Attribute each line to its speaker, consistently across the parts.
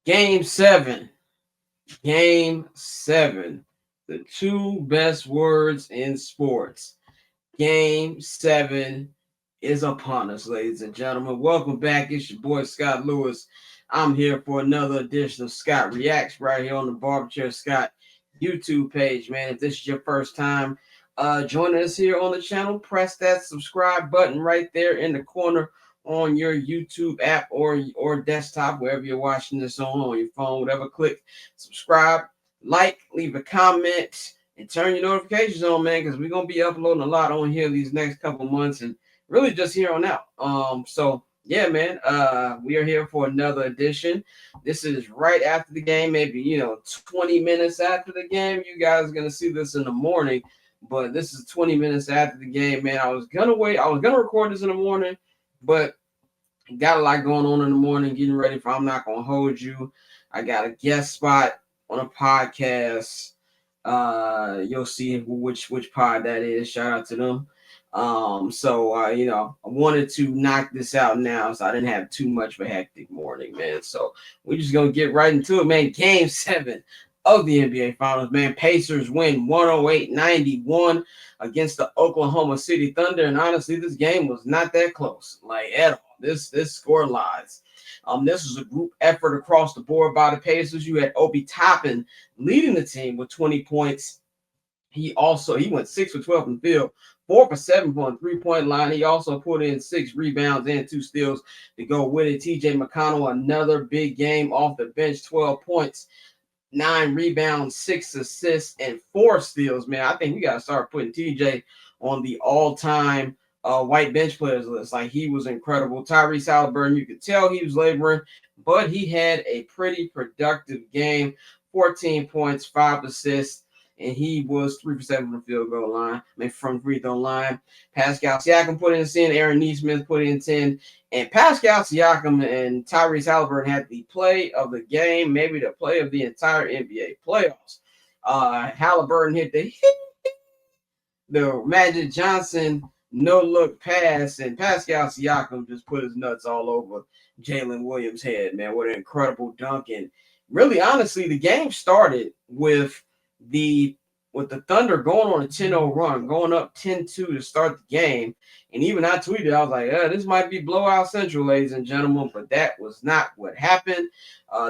Speaker 1: Game seven. Game seven. The two best words in sports. Game seven is upon us, ladies and gentlemen. Welcome back. It's your boy Scott Lewis. I'm here for another edition of Scott Reacts right here on the Barberchair Scott YouTube page, man. If this is your first time joining us here on the channel, press that subscribe button right there in the corner on your YouTube app or desktop, wherever you're watching this on your phone, whatever. Click subscribe, like, leave a comment, and turn your notifications on, man, because we're gonna be uploading a lot on here these next couple months and really just here on out. So yeah, man, we are here for another edition. This is right after the game, maybe 20 minutes after the game. You guys are gonna see this in the morning, but this is 20 minutes after the game, man. I was gonna wait, I was gonna record this in the morning, but got a lot going on in the morning, getting ready for I'm Not Gonna Hold You. I got a guest spot on a podcast. You'll see which pod that is. Shout out to them. I wanted to knock this out now, so I didn't have too much of a hectic morning, man. So we're just gonna get right into it, man. Game seven of the NBA Finals, man. Pacers win 108-91 against the Oklahoma City Thunder, and honestly, this game was not that close, like at all. This score lines. This was a group effort across the board by the Pacers. You had Obi Toppin leading the team with 20 points. He went 6 for 12 from the field, 4 for 7 from the three-point line. He also put in 6 rebounds and 2 steals to go with it. TJ McConnell, another big game off the bench, 12 points, 9 rebounds, 6 assists, and 4 steals. Man, I think we got to start putting TJ on the all-time white bench players list. Like, he was incredible. Tyrese Halliburton, you could tell he was laboring, but he had a pretty productive game. 14 points, 5 assists, and he was 3 for 7 from the field goal line. From free throw line. Pascal Siakam put in 10. Aaron Nesmith put in 10. And Pascal Siakam and Tyrese Halliburton had the play of the game, maybe the play of the entire NBA playoffs. Halliburton hit the Magic Johnson no-look pass, and Pascal Siakam just put his nuts all over Jalen Williams' head, man. What an incredible dunk. And really, honestly, the game started with the Thunder going on a 10-0 run, going up 10-2 to start the game. And even I tweeted, I was like, this might be blowout central, ladies and gentlemen, but that was not what happened.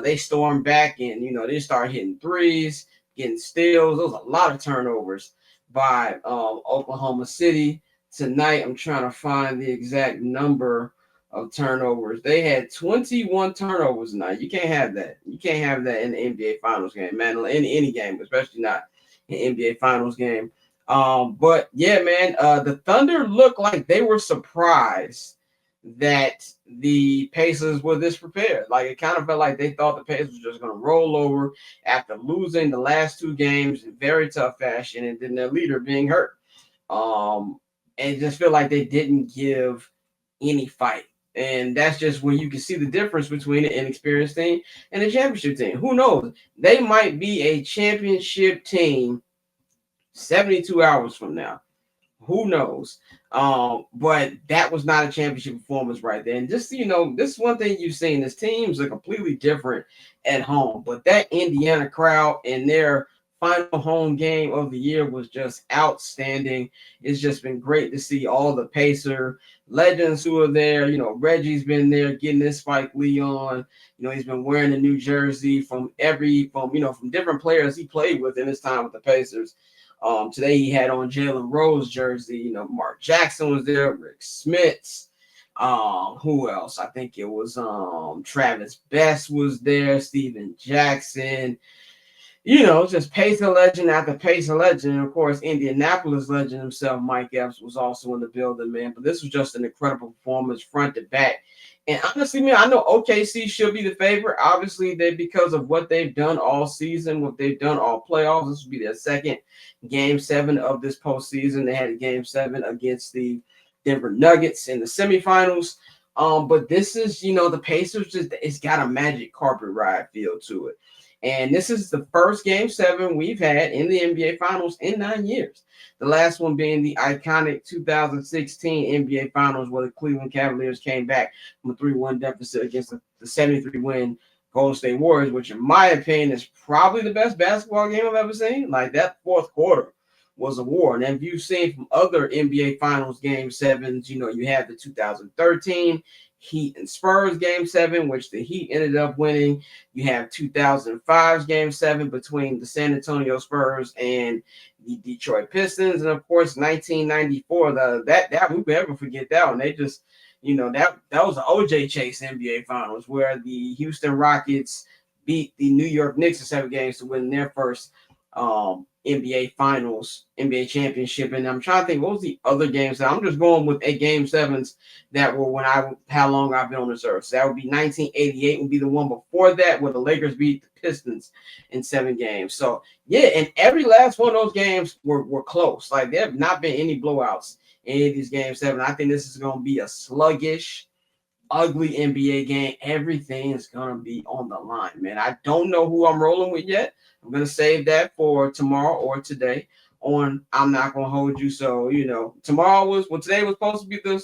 Speaker 1: They stormed back and, they started hitting threes, getting steals. There was a lot of turnovers by Oklahoma City. Tonight, I'm trying to find the exact number of turnovers. They had 21 turnovers tonight. You can't have that. You can't have that in the NBA Finals game, man. In any game, especially not an NBA Finals game. But yeah, man, the Thunder looked like they were surprised that the Pacers were this prepared. Like, it kind of felt like they thought the Pacers were just going to roll over after losing the last 2 games in very tough fashion, and then their leader being hurt. And just feel like they didn't give any fight. And that's just when you can see the difference between an inexperienced team and a championship team. Who knows? They might be a championship team 72 hours from now. Who knows? But that was not a championship performance right there. And just, this is one thing you've seen. This teams are completely different at home. But that Indiana crowd and their final home game of the year was just outstanding. It's just been great to see all the Pacer legends who are there. Reggie's been there getting his Spike Lee on. He's been wearing a new jersey from different players he played with in his time with the Pacers. Today he had on Jalen Rose jersey. Mark Jackson was there, Rick Smits. Who else? I think it was Travis Best was there, Steven Jackson. Just Pacer legend after Pacer legend. And of course, Indianapolis legend himself, Mike Epps, was also in the building, man. But this was just an incredible performance front to back. And honestly, man, I know OKC should be the favorite. Obviously, because of what they've done all season, what they've done all playoffs. This will be their second Game 7 of this postseason. They had a Game 7 against the Denver Nuggets in the semifinals. But this is, the Pacers, it's got a magic carpet ride feel to it. And this is the first Game 7 we've had in the NBA Finals in 9 years. The last one being the iconic 2016 NBA Finals, where the Cleveland Cavaliers came back from a 3-1 deficit against the 73 win Golden State Warriors, which in my opinion is probably the best basketball game I've ever seen. Like that fourth quarter was a war. And if you've seen from other NBA Finals game sevens, you have the 2013 Heat and Spurs game seven, which the Heat ended up winning. You have 2005's game seven between the San Antonio Spurs and the Detroit Pistons, and of course 1994. That we never forget that one. They just that was the OJ Chase NBA Finals where the Houston Rockets beat the New York Knicks in 7 games to win their first NBA Finals, NBA championship. And I'm trying to think, what was the other games? I'm just going with game sevens that were how long I've been on this earth. So that would be 1988 would be the one before that where the Lakers beat the Pistons in 7 games. So yeah, and every last one of those games were close. Like there have not been any blowouts in any of these game seven. I think this is going to be a sluggish, ugly NBA game. Everything is going to be on the line, man. I don't know who I'm rolling with yet. I'm going to save that for tomorrow or today on I'm Not Going to Hold You. So, today was supposed to be the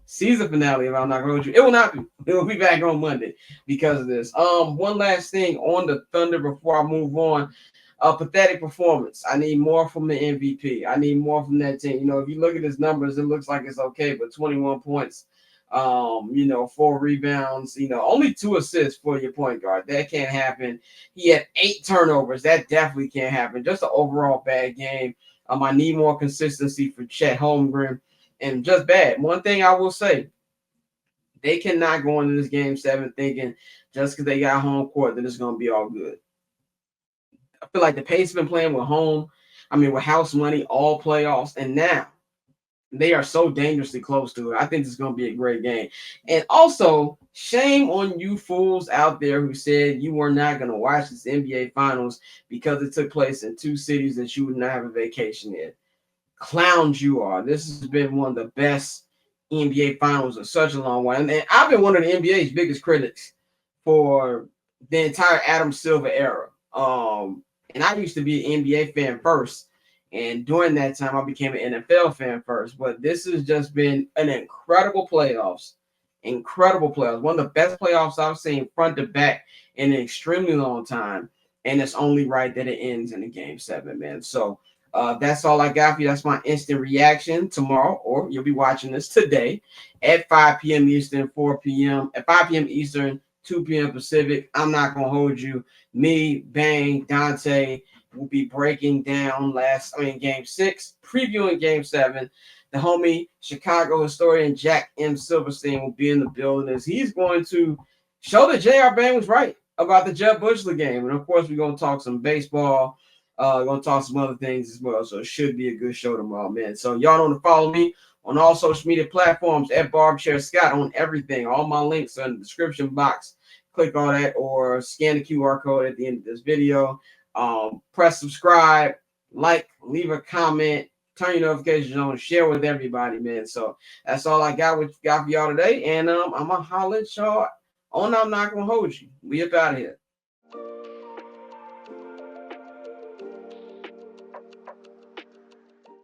Speaker 1: season finale of I'm Not Going to Hold You. It will not be. It will be back on Monday because of this. One last thing on the Thunder before I move on. A pathetic performance. I need more from the MVP. I need more from that team. If you look at his numbers, it looks like it's okay, but 21 points, 4 rebounds, only 2 assists for your point guard. That can't happen. He had 8 turnovers. That definitely can't happen. Just an overall bad game. I need more consistency for Chet Holmgren and just bad. One thing I will say, they cannot go into this game 7 thinking just because they got home court that it's going to be all good. I feel like the Pacers been playing with house money all playoffs, and now they are so dangerously close to it. I think this is going to be a great game. And also, shame on you fools out there who said you were not going to watch this NBA Finals because it took place in 2 cities that you would not have a vacation in. Clowns you are. This has been one of the best NBA Finals in such a long while. And I've been one of the NBA's biggest critics for the entire Adam Silver era. And I used to be an NBA fan first. And during that time, I became an NFL fan first. But this has just been an incredible playoffs. Incredible playoffs. One of the best playoffs I've seen front to back in an extremely long time. And it's only right that it ends in a game 7, man. So that's all I got for you. That's my instant reaction tomorrow, or you'll be watching this today at 5 p.m. Eastern, 4 p.m. at 5 p.m. Eastern, 2 p.m. Pacific. I'm Not Going to Hold You. Me, Bang, Dante will be breaking down game 6, previewing game 7. The homie Chicago historian Jack M. Silverstein will be in the building as he's going to show that J.R. Bang was right about the Jeb Bushler game. And of course, we're going to talk some baseball. We're going to talk some other things as well. So it should be a good show tomorrow, man. So y'all know to follow me on all social media platforms at Barbchair Scott on everything. All my links are in the description box. Click on that or scan the QR code at the end of this video. Press subscribe, like, leave a comment, turn your notifications on, share with everybody, man. So that's all I got for y'all today. And I'm going to holler at y'all on I'm Not Going to Hold You. We up out of here.